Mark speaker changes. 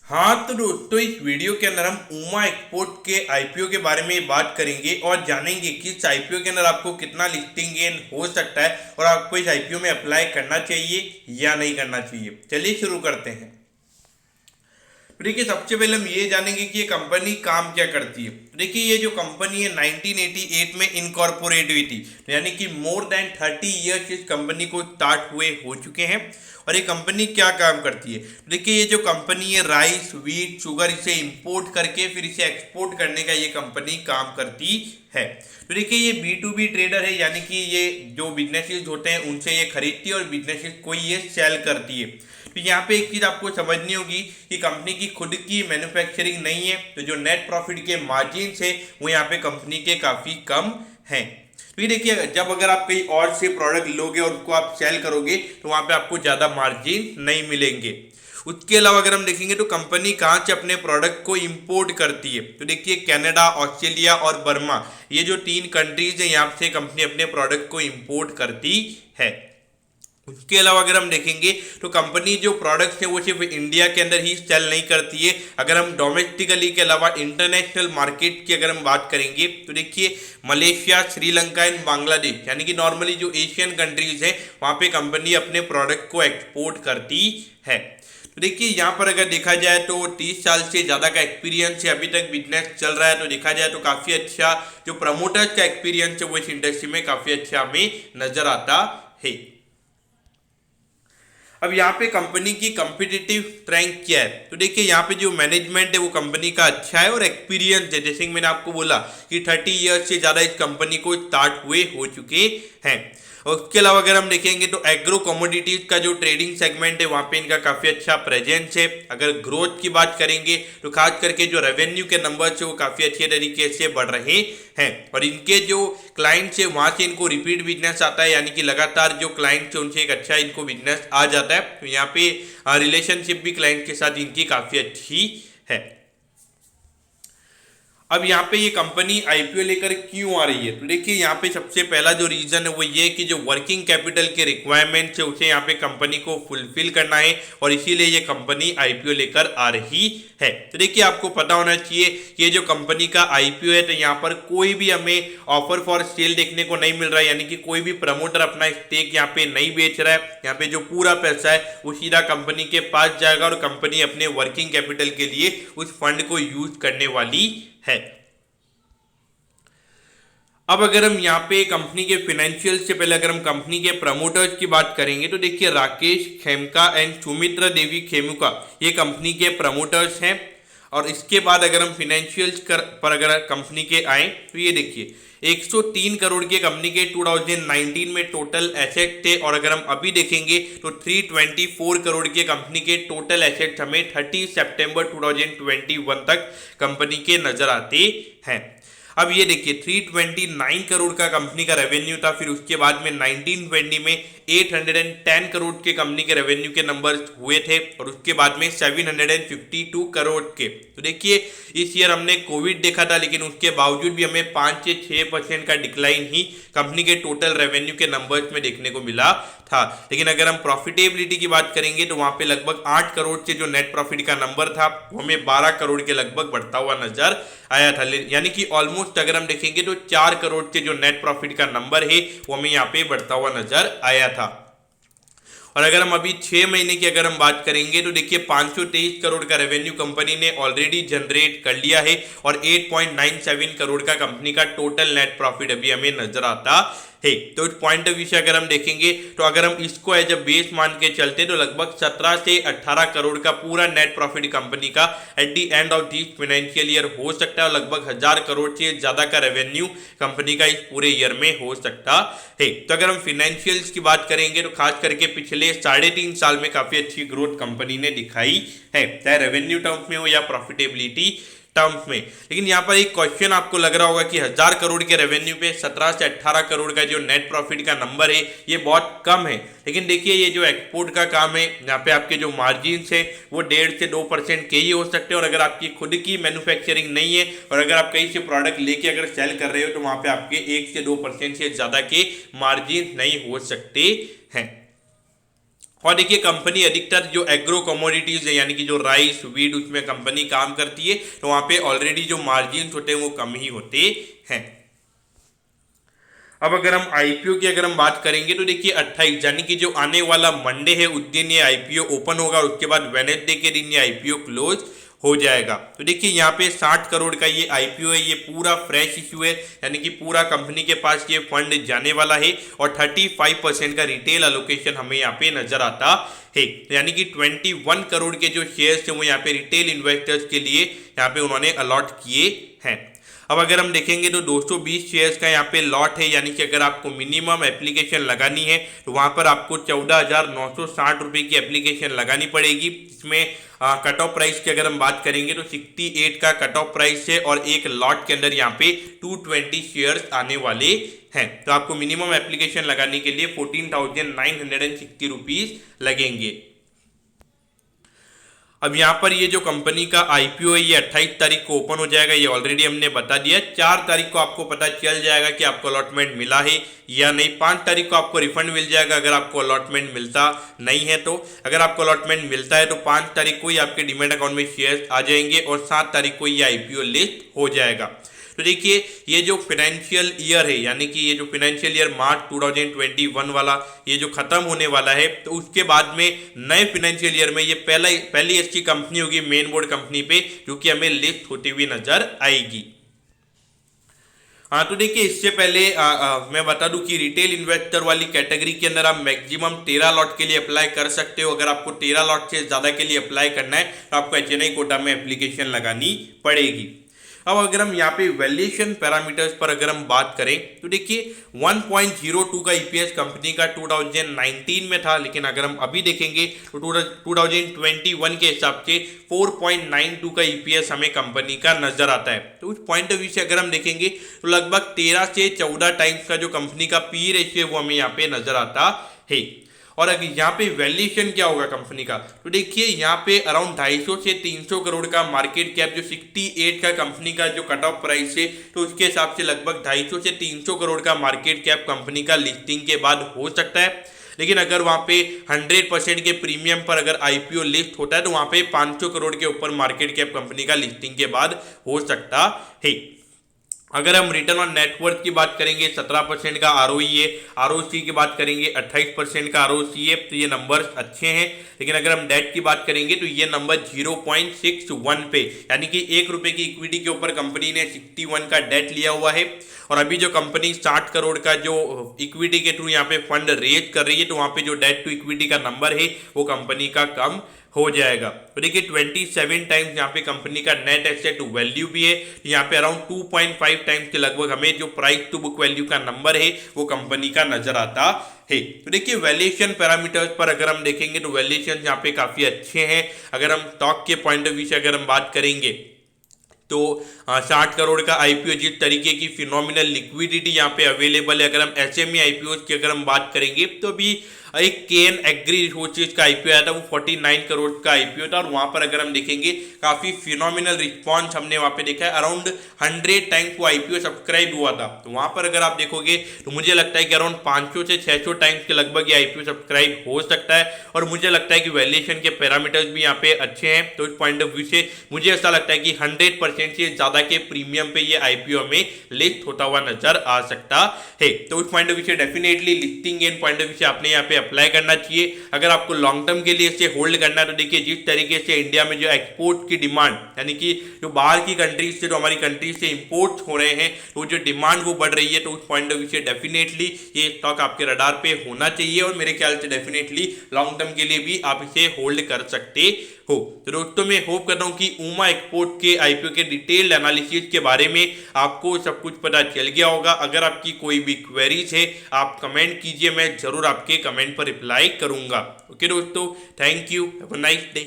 Speaker 1: हाँ तो दोस्तों, इस वीडियो के अंदर हम उमा एक्सपोर्ट के आईपीओ के बारे में बात करेंगे और जानेंगे कि इस आईपीओ के अंदर आपको कितना लिस्टिंग गेन हो सकता है और आपको इस आईपीओ में अप्लाई करना चाहिए या नहीं करना चाहिए। चलिए शुरू करते हैं। तो देखिए, सबसे पहले हम ये जानेंगे कि ये कंपनी काम क्या करती है। तो देखिए, ये जो कंपनी है 1988 में इनकॉर्पोरेट हुई थी, तो यानी कि मोर देन 30 ईयर्स इस कंपनी को स्टार्ट हुए हो चुके हैं। और ये कंपनी क्या काम करती है, तो देखिए ये जो कंपनी है राइस व्हीट शुगर इसे इंपोर्ट करके फिर इसे एक्सपोर्ट करने का ये कंपनी काम करती है। तो देखिए ये B2B ट्रेडर है, यानी कि ये जो बिजनेसेस होते हैं उनसे ये खरीदती है और बिजनेसेस को ये सेल करती है। तो यहाँ पे एक चीज आपको समझनी होगी कि कंपनी की खुद की मैन्युफैक्चरिंग नहीं है, तो जो नेट प्रॉफिट के मार्जिन है वो यहाँ पे कंपनी के काफी कम हैं। तो ये देखिए, जब अगर आप कहीं और से प्रोडक्ट लोगे और उसको आप सेल करोगे तो वहां पे आपको ज्यादा मार्जिन नहीं मिलेंगे। उसके अलावा अगर हम देखेंगे तो कंपनी कहाँ से अपने प्रोडक्ट को इंपोर्ट करती है, तो देखिए कनाडा, ऑस्ट्रेलिया और बर्मा, ये जो 3 कंट्रीज है यहाँ से कंपनी अपने प्रोडक्ट को इंपोर्ट करती है। उसके अलावा अगर हम देखेंगे तो कंपनी जो प्रोडक्ट्स है वो सिर्फ इंडिया के अंदर ही सेल नहीं करती है। अगर हम डोमेस्टिकली के अलावा इंटरनेशनल मार्केट की अगर हम बात करेंगे तो देखिए मलेशिया, श्रीलंका एंड बांग्लादेश, यानी कि नॉर्मली जो एशियन कंट्रीज है वहाँ पे कंपनी अपने प्रोडक्ट को एक्सपोर्ट करती है। तो देखिए यहाँ पर अगर देखा जाए तो 30 साल से ज़्यादा का एक्सपीरियंस है, अभी तक बिजनेस चल रहा है, तो देखा जाए तो काफ़ी अच्छा जो प्रमोटर्स का एक्सपीरियंस है वो इस इंडस्ट्री में काफ़ी अच्छा हमें नजर आता है। अब यहाँ पे कंपनी की कम्पिटिटिव स्ट्रेंथ क्या है, तो देखिए यहाँ पे जो मैनेजमेंट है वो कंपनी का अच्छा है और एक्सपीरियंस है, जैसे कि मैंने आपको बोला कि 30 ईयर्स से ज़्यादा इस कंपनी को स्टार्ट हुए हो चुके हैं। और उसके अलावा अगर हम देखेंगे तो एग्रो कमोडिटीज का जो ट्रेडिंग सेगमेंट है वहाँ पे इनका काफ़ी अच्छा प्रेजेंस है। अगर ग्रोथ की बात करेंगे तो खास करके जो रेवेन्यू के नंबर्स है वो काफ़ी अच्छे तरीके से बढ़ रहे हैं और इनके जो क्लाइंट्स है वहाँ से इनको रिपीट बिजनेस आता है, यानी कि लगातार जो क्लाइंट्स है उनसे एक अच्छा इनको बिजनेस आ जाता है। तो यहाँ पे रिलेशनशिप भी क्लाइंट के साथ इनकी काफ़ी अच्छी है। अब यहाँ पे ये कंपनी आईपीओ लेकर क्यों आ रही है, तो देखिए यहाँ पे सबसे पहला जो रीजन है वो ये कि जो वर्किंग कैपिटल के रिक्वायरमेंट्स है उसे यहाँ पे कंपनी को फुलफिल करना है और इसीलिए ये कंपनी आईपीओ लेकर आ रही है। तो देखिए आपको पता होना चाहिए कि ये जो कंपनी का आईपीओ है तो यहाँ पर कोई भी हमें ऑफर फॉर सेल देखने को नहीं मिल रहा है, यानी कि कोई भी प्रमोटर अपना स्टेक यहाँ पे नहीं बेच रहा है। यहाँ पे जो पूरा पैसा है वो सीधा कंपनी के पास जाएगा और कंपनी अपने वर्किंग कैपिटल के लिए उस फंड को यूज करने वाली है। अब अगर हम यहाँ पे कंपनी के फाइनेंशियल से पहले अगर हम कंपनी के प्रमोटर्स की बात करेंगे तो देखिए राकेश खेमका एंड सुमित्रा देवी खेमुका ये कंपनी के प्रमोटर्स हैं। और इसके बाद अगर हम फाइनेंशियल्स पर अगर कंपनी के आए तो ये देखिए 103 करोड़ के कंपनी के 2019 में टोटल एसेट थे और अगर हम अभी देखेंगे तो 324 करोड़ के कंपनी के टोटल एसेट हमें 30 सितंबर 2021 तक कंपनी के नजर आते हैं। अब ये देखिए 329 करोड़ का कंपनी का रेवेन्यू था, फिर उसके बाद में 1920 में 810 करोड़ के कंपनी के रेवेन्यू के नंबर हुए थे और उसके बाद में 752 करोड़ के। तो देखिए इस ईयर हमने कोविड देखा था, लेकिन उसके बावजूद भी हमें 5 से 6% का डिक्लाइन ही कंपनी के टोटल रेवेन्यू के नंबर्स में देखने को मिला था। लेकिन अगर हम प्रॉफिटेबिलिटी की बात करेंगे तो वहां पे लगभग 8 करोड़ से जो नेट प्रॉफिट का नंबर था वो हमें 12 करोड़ के लगभग बढ़ता हुआ नजर आया था, यानी कि ऑलमोस्ट अगर हम देखेंगे तो 4 करोड़ से जो नेट प्रॉफिट का नंबर है वो हमें यहाँ पे बढ़ता हुआ नजर आया था। और अगर हम अभी 6 महीने की अगर हम बात करेंगे तो देखिए 523 करोड़ का रेवेन्यू कंपनी ने ऑलरेडी जनरेट कर लिया है और 8.97 करोड़ का कंपनी का टोटल नेट प्रॉफिट अभी हमें नजर आता है। तो इस पॉइंट ऑफ व्यू से अगर हम देखेंगे तो अगर हम इसको एज अ बेस मान के चलते तो लगभग 17 से 18 करोड़ का पूरा नेट प्रॉफिट कंपनी का at the end of this financial year हो सकता है और लगभग 1000 करोड़ से ज्यादा का रेवेन्यू कंपनी का इस पूरे ईयर में हो सकता है। तो अगर हम फाइनेंशियल्स की बात करेंगे तो खास करके पिछले 3.5 साल में काफी अच्छी ग्रोथ कंपनी ने दिखाई है, चाहे रेवेन्यू टर्म्स में हो या प्रॉफिटेबिलिटी टर्म्स में। लेकिन यहाँ पर एक क्वेश्चन आपको लग रहा होगा कि 1000 करोड़ के रेवेन्यू पे 17 से 18 करोड़ का जो नेट प्रॉफिट का नंबर है ये बहुत कम है। लेकिन देखिए ये जो एक्सपोर्ट का काम है यहाँ पे आपके जो मार्जिन है वो 1.5 से 2% के ही हो सकते हैं और अगर आपकी खुद की मैन्युफैक्चरिंग नहीं है और अगर आप कहीं से प्रोडक्ट लेके अगर सेल कर रहे हो तो वहां पे आपके 1 से 2% से ज्यादा के मार्जिन नहीं हो सकते हैं। और देखिए कंपनी अधिकतर जो एग्रो कमोडिटीज है यानी कि जो राइस वीट उसमें कंपनी काम करती है, तो वहां पे ऑलरेडी जो मार्जिन होते हैं वो कम ही होते हैं। अब अगर हम आईपीओ की अगर हम बात करेंगे तो देखिए 28 यानी कि जो आने वाला मंडे है उस दिन ये आईपीओ ओपन होगा और उसके बाद वेडनेसडे के दिन ये आईपीओ क्लोज हो जाएगा। तो देखिए यहाँ पे 60 करोड़ का ये आईपीओ है, ये पूरा फ्रेश इश्यू है यानी कि पूरा कंपनी के पास ये फंड जाने वाला है और 35% का रिटेल अलोकेशन हमें यहाँ पे नजर आता है, यानी कि 21 करोड़ के जो शेयर्स है वो यहाँ पे रिटेल इन्वेस्टर्स के लिए यहाँ पे उन्होंने अलॉट किए हैं। अब अगर हम देखेंगे तो 220 शेयर्स का यहाँ पे लॉट है, यानी कि अगर आपको मिनिमम एप्लीकेशन लगानी है तो वहां पर आपको 14,960 रुपये की एप्लीकेशन लगानी पड़ेगी। इसमें कट ऑफ प्राइस की अगर हम बात करेंगे तो 68 का कट ऑफ प्राइस है और एक लॉट के अंदर यहाँ पे 220 शेयर्स आने वाले हैं। तो आपको मिनिमम एप्लीकेशन लगाने के लिए 14,960 रुपीज लगेंगे। अब यहाँ पर ये जो कंपनी का आईपीओ है ये 28 तारीख को ओपन हो जाएगा, ये ऑलरेडी हमने बता दिया। 4 तारीख को आपको पता चल जाएगा कि आपको अलॉटमेंट मिला है या नहीं। 5 तारीख को आपको रिफंड मिल जाएगा अगर आपको अलॉटमेंट मिलता नहीं है तो। अगर आपको अलॉटमेंट मिलता है तो 5 तारीख को ही आपके डीमैट अकाउंट में शेयर्स आ जाएंगे और 7 तारीख को ये आईपीओ लिस्ट हो जाएगा। तो देखिए ये जो फाइनेंशियल ईयर है यानी कि ये जो फाइनेंशियल ईयर मार्च 2021 वाला ये जो खत्म होने वाला है, तो उसके बाद में नए फाइनेंशियल ईयर में ये पहली अच्छी कंपनी होगी मेन बोर्ड कंपनी पे जो कि हमें लिस्ट होती हुई नजर आएगी। हाँ तो देखिए इससे पहले मैं बता दूं कि रिटेल इन्वेस्टर वाली कैटेगरी के अंदर आप मैक्सिमम 13 लॉट के लिए अप्लाई कर सकते हो। अगर आपको 13 लॉट से ज़्यादा के लिए अप्लाई करना है तो आपको एचएनआई कोटा में एप्लीकेशन लगानी पड़ेगी। अब अगर हम यहाँ पे वैल्यूएशन पैरामीटर्स पर अगर हम बात करें तो देखिए 1.02 का ईपीएस कंपनी का 2019 में था, लेकिन अगर हम अभी देखेंगे तो 2021 के हिसाब से 4.92 का ईपीएस हमें कंपनी का नजर आता है। तो उस पॉइंट ऑफ व्यू से अगर हम देखेंगे तो लगभग 13 से 14 टाइम्स का जो कंपनी का पी रेशियो है वो हमें यहाँ पे नजर आता है। और अगर यहाँ पे वैल्यूएशन क्या होगा कंपनी का, तो देखिए यहाँ पे अराउंड 250 से 300 करोड़ का मार्केट कैप जो 68 का कंपनी का जो कट ऑफ प्राइस है, तो उसके हिसाब से लगभग 250 से 300 करोड़ का मार्केट कैप कंपनी का लिस्टिंग के बाद हो सकता है। लेकिन अगर वहाँ पे 100% के प्रीमियम पर अगर आईपीओ लिस्ट होता है तो वहाँ पे 500 करोड़ के ऊपर मार्केट कैप कंपनी का लिस्टिंग के बाद हो सकता है। अगर हम रिटर्न ऑन नेटवर्थ की बात करेंगे 17% का आरओई है, आरओसी की बात करेंगे 28% का आरओसी है, तो ये नंबर्स अच्छे हैं। लेकिन अगर हम डेट की बात करेंगे तो ये नंबर 0.61 पे यानी कि 1 रुपये की इक्विटी के ऊपर कंपनी ने 61 का डेट लिया हुआ है। और अभी जो कंपनी 60 करोड़ का जो इक्विटी के थ्रू यहाँ पे फंड रेज कर रही है, तो वहाँ पे जो डेट टू इक्विटी का नंबर है वो कंपनी का कम हो जाएगा। तो देखिए 27 टाइम्स यहाँ पे कंपनी का नेट एसेट वैल्यू भी है, यहाँ पे अराउंड 2.5 टाइम्स के लगभग हमें जो प्राइस टू बुक वैल्यू का नंबर है वो कंपनी का नजर आता है। तो देखिए वैल्यूएशन पैरामीटर्स पर अगर हम देखेंगे तो वैल्यूएशन यहाँ पे काफी अच्छे हैं। अगर हम स्टॉक के पॉइंट ऑफ व्यू से अगर हम बात करेंगे तो 60 करोड़ का आईपीओ, जिस तरीके की फिनोमिनल लिक्विडिटी यहाँ पे अवेलेबल है। अगर हम एसएमई आईपीओ की अगर हम बात करेंगे तो अभी एक केन एग्री रिसोर्सेज का आईपीओ आया था, वो 49 करोड़ का आईपीओ था और वहां पर अगर हम देखेंगे काफी फिनोमिनल रिस्पॉन्स हमने वहां पे देखा है। अराउंड 100 टाइम्स वो आईपीओ सब्सक्राइब हुआ था, तो वहां पर अगर आप देखोगे तो मुझे लगता है कि अराउंड 500 से 600 टाइम्स के लगभग ये आईपीओ सब्सक्राइब हो सकता है। और मुझे लगता है कि वैल्यूएशन के पैरामीटर्स भी यहाँ पे अच्छे हैं। तो इस पॉइंट ऑफ व्यू से मुझे ऐसा लगता है कि 100% से ज्यादा के प्रीमियम पे ये आईपीओ में लिस्ट होता हुआ नजर आ सकता है। तो उस पॉइंट ऑफ व्यू से definitely listing gain point of view से आपने यहाँ पे अप्लाई करना चाहिए। अगर आपको लॉन्ग टर्म के लिए इसे होल्ड करना है तो देखिए जिस तरीके से इंडिया में जो एक्सपोर्ट की डिमांड यानी कि जो बाहर की कंट्रीज से जो हमारी कंट्रीज से इंपोर्ट हो रहे हैं तो जो डिमांड वो बढ़ रही है, तो उस पॉइंट ऑफ व्यू से डेफिनेटली ये स्टॉक आपके रडार पे होना चाहिए और मेरे ख्याल से डेफिनेटली लॉन्ग टर्म के लिए भी आप इसे होल्ड कर सकते हो। तो दोस्तों मैं होप कर रहा हूँ कि उमा एक्सपोर्ट के आईपीओ के डिटेल्ड एनालिसिस के बारे में आपको सब कुछ पता चल गया होगा। अगर आपकी कोई भी क्वेरीज है आप कमेंट कीजिए, मैं जरूर आपके कमेंट पर रिप्लाई करूंगा। ओके दोस्तों, thank you, have a nice day.